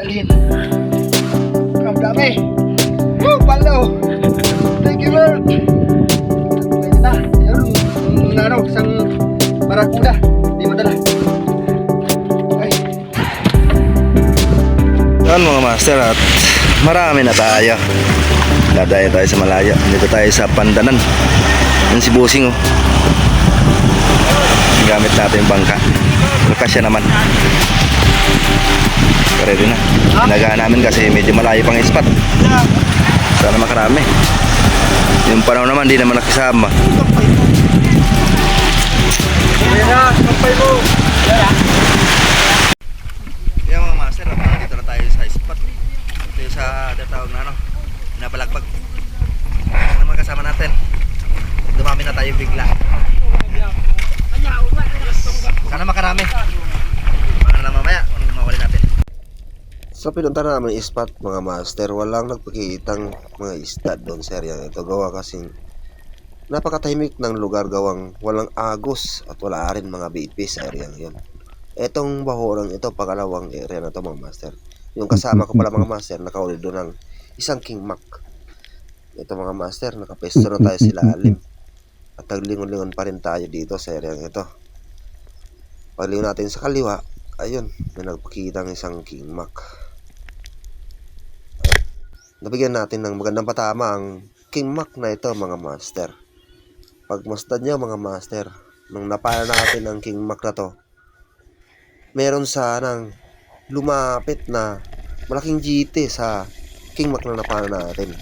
dalhin. Ang dami. Woo, palo. Thank you, Lord. Pwede na. Yan, isang barakuda. Di madala. Okay. Yan mga master, at marami na tayo. Dadayo tayo sa malayo. Dito tayo sa Pandanan. Yan si Busing, oh. Gamit natin yung bangka. Kasya naman. Ready na. Hinagaan namin kasi medyo malayo pang spot. Sana makarami. Yung panahon naman, di naman nakisama. Yan mga master, dito na tayo sa spot. Ito yung sa tatawag na napalagbag. Ano mga kasama natin? Dumami na tayo bigla. Sana makarami. Para na mamaya kung mawali natin. Sa pinunta namin spot mga master, walang nagpakitang mga isda doon sa area ito. Gawa kasing napakatahimik ng lugar, gawang walang agos at wala rin mga BP sa area yun. Etong bahurang ito, pangalawang area na to mga master. Yung kasama ko pala mga master, nakahuli doon ng isang king mac. Ito mga master, nakapesto na tayo sila alim. At naglingon-lingon pa rin tayo dito sa area ito. Paglingon natin sa kaliwa, ayun, may nagpakita ng isang king mac. Nabigyan natin ng magandang patama ang king mac na ito mga master. Pagmasdan nyo mga master, nung napala natin ang king mac na to, meron sanang lumapit na malaking GT sa king mac na napala natin.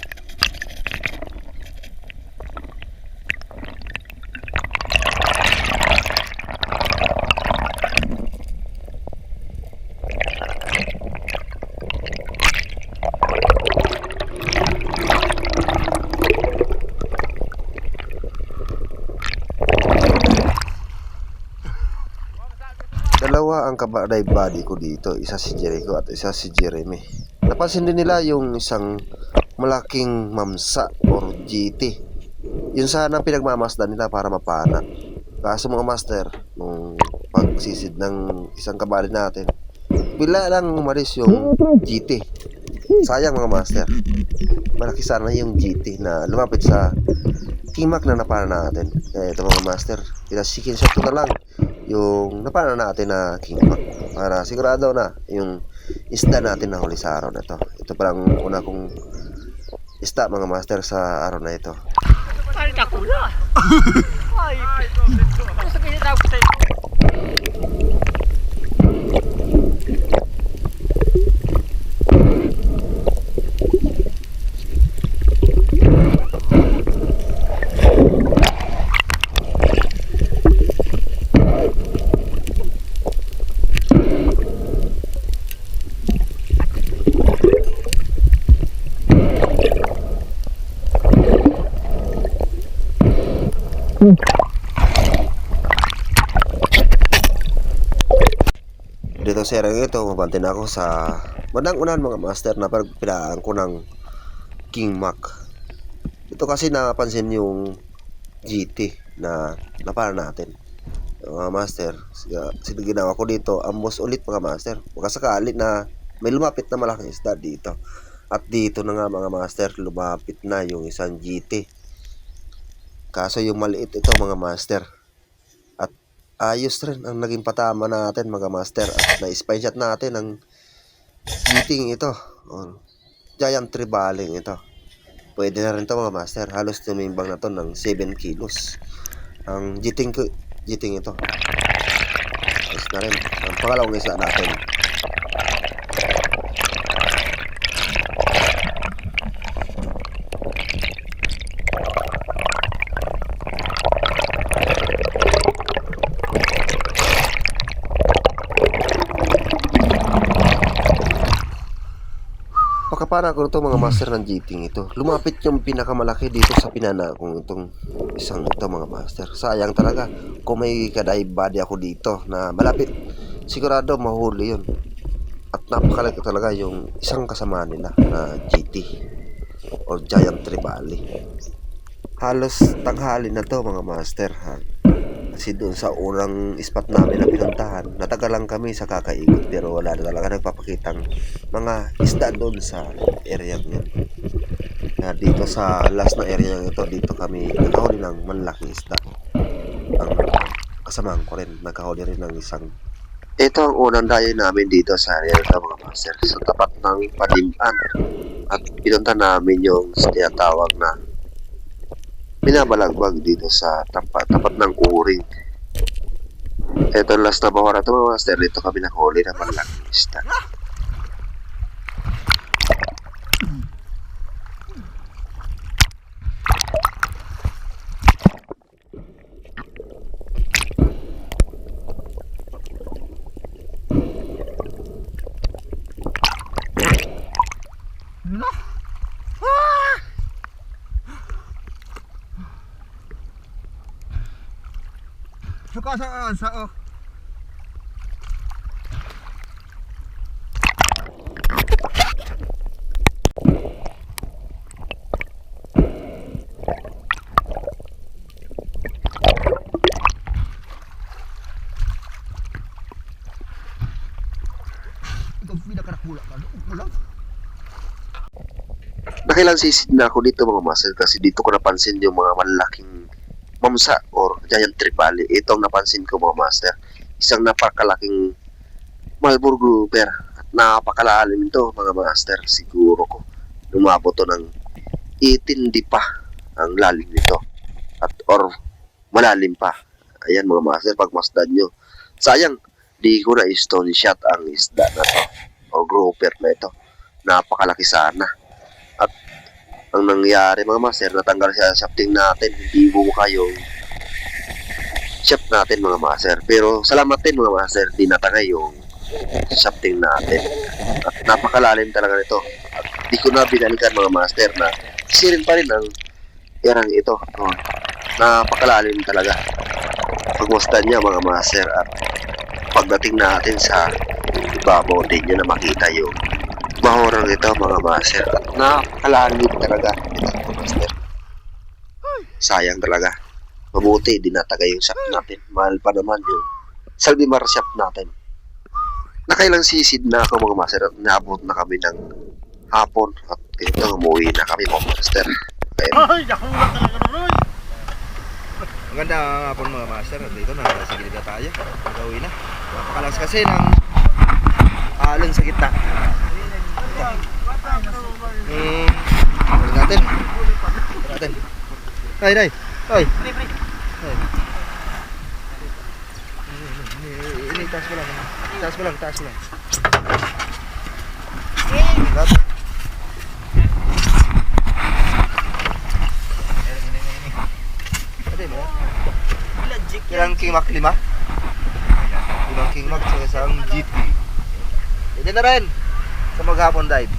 Dalawa ang kabaday body ko dito, isa si Jericho at isa si Jeremy. Napansin din nila yung isang malaking mamsa or GT. Yun sana pinagmamasdan nila para mapana. Kaso mga master, nung pagsisid ng isang kabali natin, bigla lang umalis yung GT. Sayang mga master, malaki sana yung GT na lumapit sa king mac na napana natin. Kaya ito mga master, pinasikin shot ko na lang yung napana natin na king mac para sigurado na yung isda natin na huli sa araw na ito. Ito parang una kong isda mga master sa araw na ito. Ay, takula. Ay, sa pinatawag ko sa'yo. Dito sa area ito, mabante na ako sa bandang unahan mga master na pagpilaan ko ng king mac. Ito kasi napansin yung GT na napala natin. Mga master, ginawa ko dito, ambos ulit mga master. Magkasakali na may lumapit na malaking isda dito. At dito na nga mga master, lumapit na yung isang GT. Kaso yung maliit ito mga master. At ayos rin ang naging patama natin mga master. At na-spine shot natin ang GT ito. Giant tribaling ito. Pwede na rin ito mga master. Halos tumimbang na to ng 7 kilos. Ang GT ito. Ayos na rin. Ang pangalawang isa natin. Pakapana ko ito mga master ng GT ito. Lumapit yung pinakamalaki dito sa pinana kong itong isang ito mga master. Sayang talaga kung may kadive body ako dito na malapit. Sigurado mahuli yun. At napakalaki talaga yung isang kasama nila na GT or Giant Trevally. Halos tanghali na to mga master. Kasi doon sa unang spot namin na pinuntahan, natagal lang kami sa kakaikot pero wala na talaga nagpapakitang mga isda doon sa area niya. Na dito sa last na area ito, dito kami nakahuli ng malaking isda. Ang kasamahan ko rin, nakahuli rin ng isang. Ito ang unang dayo namin dito sa area ito mga master, sa tapat ng Padiman. At pinunta namin yung tinatawag na binabalagbag dito sa tapat ng uring. Ito last na bahura ito mga master, dito kami nakahuli ng malaking isda. Suka sa oh. Ikaw pinakarakula ka. Ulang. Nakilang sisid na ako dito mga master kasi dito ko napansin yung mga malaking mamsa or giant tripali. Itong napansin ko mga master, isang napakalaking Marlboro grouper at napakalalim ito mga master. Siguro ko lumabot to ng 18 di pa ang lalim nito at or malalim pa. Ayan mga master, pagmasdan nyo. Sayang di ko na stone shot ang isda na to o grouper na ito. Napakalaki sana. At ang nangyari mga master, natanggal siya sa shafting natin. Hindi buka yung shaft natin mga master. Pero salamat din mga master, di natangay yung shafting natin. At napakalalim talaga nito. At di ko na binalikan mga master na sirin pa rin ang erang ito. Oh, napakalalim talaga. Pagmustan niya mga master at pagdating natin sa ibabaw din niya na makita yung bahurang ito mga master at napakalalim talaga ito mga master. Sayang talaga, mabuti dinatagay yung shop natin. Mahal pa naman yung Salvimar shop natin. Nakailang sisid na ako mga master at naabot na kami ng hapon at ito umuwi na kami mga master. Ay, nakuha talaga nun. Maganda hapon mga master. At dito na sa gilid na tayo. Magawin na. Napakalakas kasi ng alon sa gitna. Ulit natin. Ulit natin. Day, day. Ay. Ini taas mo lang. Taas mo lang, taas mo lang. Gat. Ate mo. Ilang King Mac 5? 5 King Mac sa isang GT. Hindi na rin. Sa maghapon dive.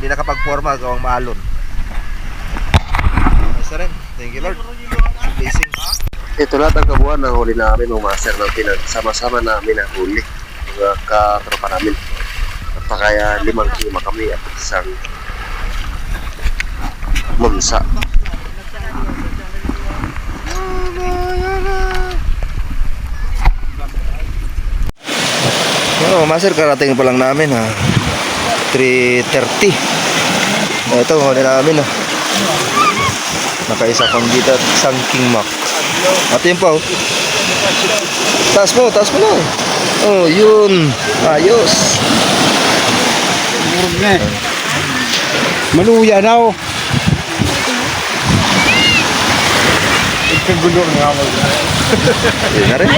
Hindi nakapag-forma gawang maalon. Ayos na rin. Thank you Lord. Blessing. Ito lahat ang kabuuan ng huli namin mga master ng pinagsama-sama namin ang huli. Mga katropa namin. At pa kaya 5 kima kami at isang mamsa. Oh, master, karating pa lang namin ha. 3:30. Ito, huli namin ha. Nakaisa kang dito at isang King Mac. At yun pa oh. Taas mo na eh. Oh, yun. Ayos. Maluya na ako. Ikagulo nga ako. Yun na rin.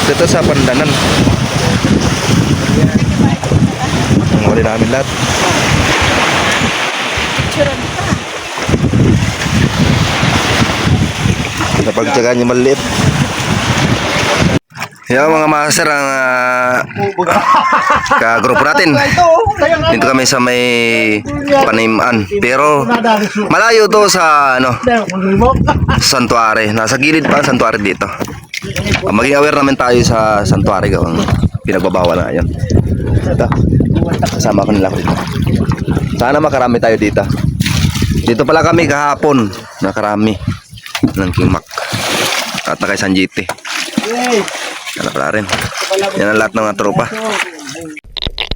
Dito sa Pandanan. Ang huli namin lahat. Napagtsagaan yung maliit. Yan mga master ang ka-group natin. Dito kami sa may Paniman. Pero malayo to sa santuary. Nasa gilid pa ang santuary dito. Maging aware naman tayo sa santuary kung pinagbabawal na yan. Ito. Kasama ko nila ko dito. Sana makarami tayo dito. Dito pala kami kahapon. Nakarami ng King Mac. At na kay San GT. Yan pala rin. Yan ang lahat ng mga tropa.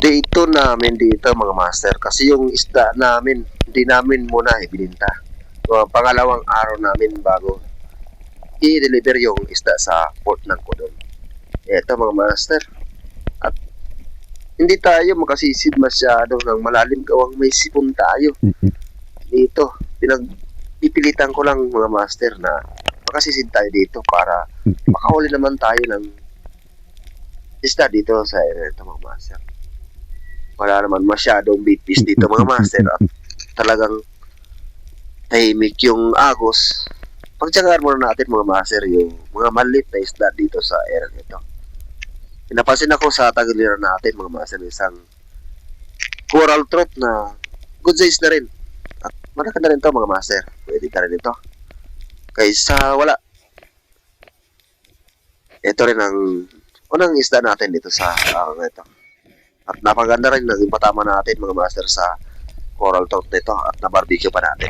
Dito namin dito mga master kasi yung isda namin hindi namin muna ibininta. Pangalawang araw namin bago i-deliver yung isda sa port ng Codon. Eto mga master. At hindi tayo makasisid masyado ng malalim gawang may sipon tayo. Dito, pinagpipilitan ko lang mga master na makasisid tayo dito para makahuli naman tayo ng isda dito sa area ito mga master. Wala naman masyadong bitbis dito mga master at talagang tahimik yung agos. Pagtsagaan muna natin mga master yung mga maliit na isda dito sa area ito. Pinapansin ako sa tagiliran natin mga master isang coral trout na good size na rin. At malaki na rin to mga master. Pwede ka rin ito. Kaysa wala. Ito rin ang unang isda natin dito sa ito. At napaganda rin naging patama natin mga master sa coral trout nito at na-barbecue pa natin.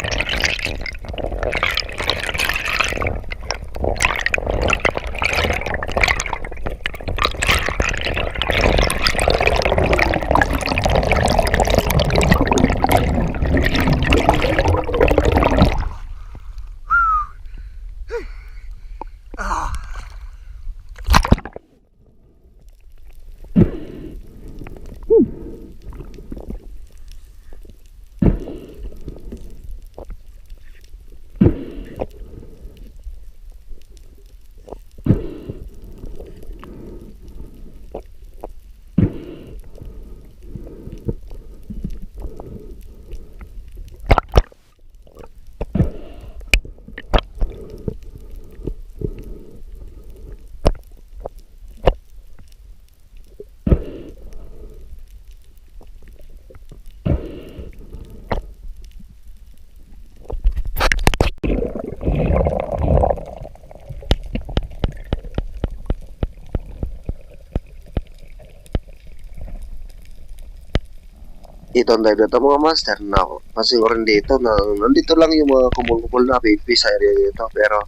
Ito ang dive na mga master na pasin ko rin dito na nandito lang yung mga kumul-kumul na baby sa area dito pero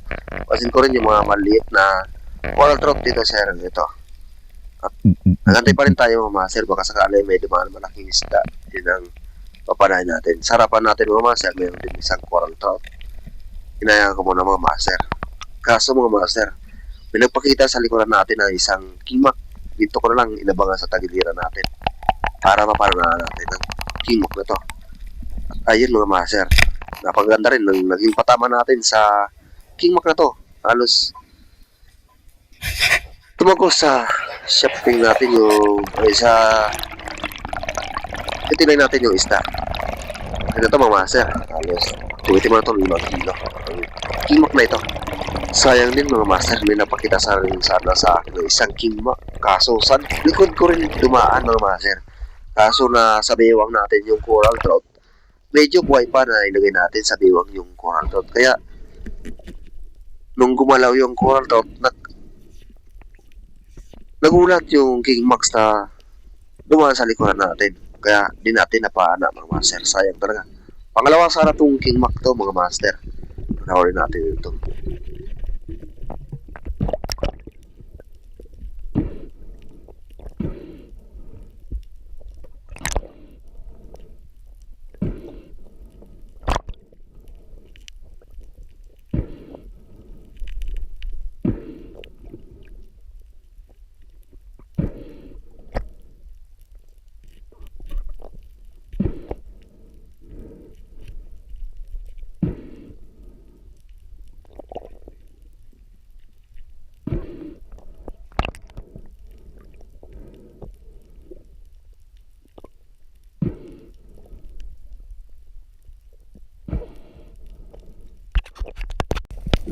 pasin ko rin yung mga maliit na coral trout dito sa area dito. At nagantay pa rin tayo mga master baka sakali may dumaan malaking isda. Yun ang papanahin natin. Sarapan natin mga master, mayroon din isang coral trout. Hinayaan ko muna mga master. Kaso mga master, may nagpakita sa likuran natin ng isang King Mac. Dito ko na lang inabangan sa tagiliran natin para mapanahan natin ang King Mac na to. At ayun mga master, napaganda rin ng naging patama natin sa King Mac na to. Halos tumagos sa shopping natin yung sa titinay natin yung isda. Ito to mga master, halos tuwitin mo na ito 5 kilo ang King Mac na ito. Sayang din mga master, may napakita sana sa akin ng isang King Mac. Kaso sa likod ko rin dumaan mga master. Kaso na sa bewang natin yung coral trout, medyo buhay pa na ilagay natin sa bewang yung coral trout. Kaya, nung gumalaw yung coral trout, nagulat yung King Max na dumaan sa likuran natin. Kaya, di natin napaana mga master. Sayang talaga. Pangalawa sana itong King Max to mga master. Panahuli natin ito.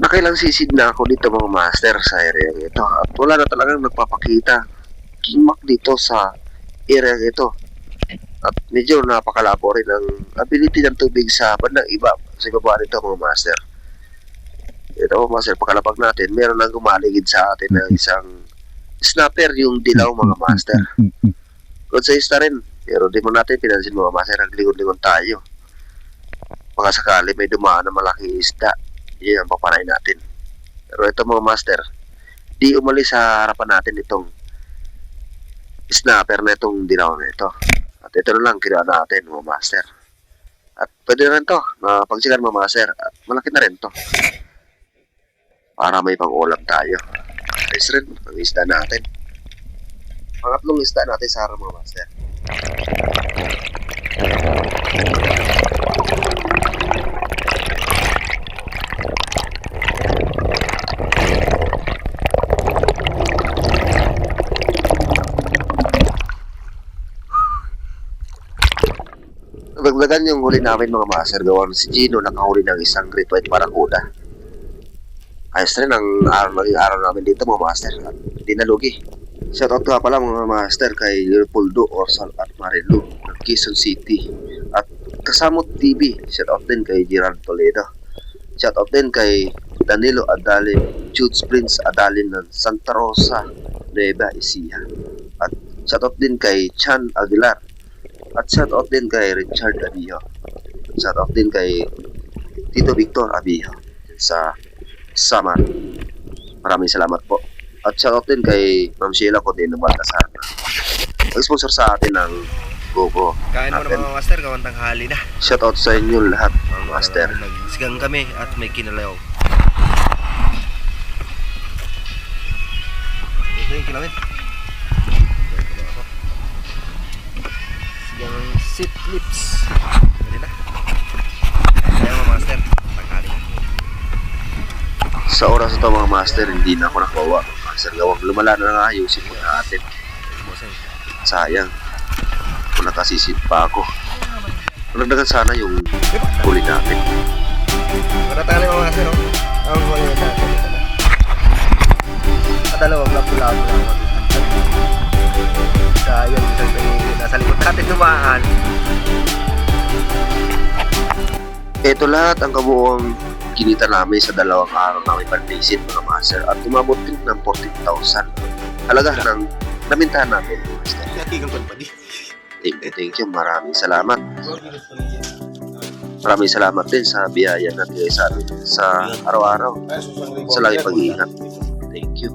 Nakailang sisid na ako dito mga master sa area ito at wala na talagang nagpapakita King Mac dito sa area ito at medyo napakalabo rin ang ability ng tubig sa bandang iba sa ibaba nito mga master. Ito mga master, pagkalapag natin meron nang gumaligid sa atin ng isang snapper yung dilaw mga master. Good size na rin. Pero di mo natin pinansin mga master, naglingon-lingon tayo. Baka sakali may dumaan na malaking isda, yun ang papanain natin. Pero ito mga master, di umalis sa harapan natin itong snapper na itong dinaw na ito. At ito na lang kinuha natin mga master. At pwede na rin to, mapagsigan mga master. At malaki na rin to. Para may pang ulam tayo. Ayos rin, ang isda natin. Pangatlong isda natin sa harap mga master. Dagdagan yung huli namin mga master. Gawa si Gino nakahuli ng isang great white barracuda. Ayos rin ang naging araw namin dito mga master. At hindi nalugi. Shoutout nga pala mga master kay Leopoldo Orsal at Marilu ng Quezon City. At Kasamot TV. Shoutout din kay Gerard Toledo. Shoutout din kay Danilo Adalin, Judes Prince Adalin ng Santa Rosa, Nueva Ecija. At shoutout din kay Chan Aguilar. At shoutout din kay Richard Abiho. Shoutout din kay Tito Victor Abiho sa Samar. Maraming salamat po. At shoutout din kay Ma'am Sheila Codeno Baltasar na mag-sponsor sa atin ng GoGo. Kain mo na mga master, gawang tanghali na. Shoutout sa inyo lahat mga master. Nagsigang kami at may kinalayaw. Ito yung kilawin. Sigang sit lips. Pwede na. Kaya mga master, tanghali. Sa oras ito mga master, hindi na ako nakawawa. Master, gawang lumala na nga, ayusin mo natin. Sayang. Kung nakasisid pa ako. Nagdagan sana yung huli natin. Matatali mga master, no? Ang huli natin. At dalawang lapu-lapu lang. Sayang, nasa likod natin dumaan. Ito lahat ang kabuuang kinita namin sa dalawang araw namin panlisit mga master at umabot din ng 14,000. Halaga ng namintahan natin mga master. Thank you. Maraming salamat. Maraming salamat din sa biyaya na bigay sa amin sa araw-araw. Sa lagi pag-iingat. Thank you.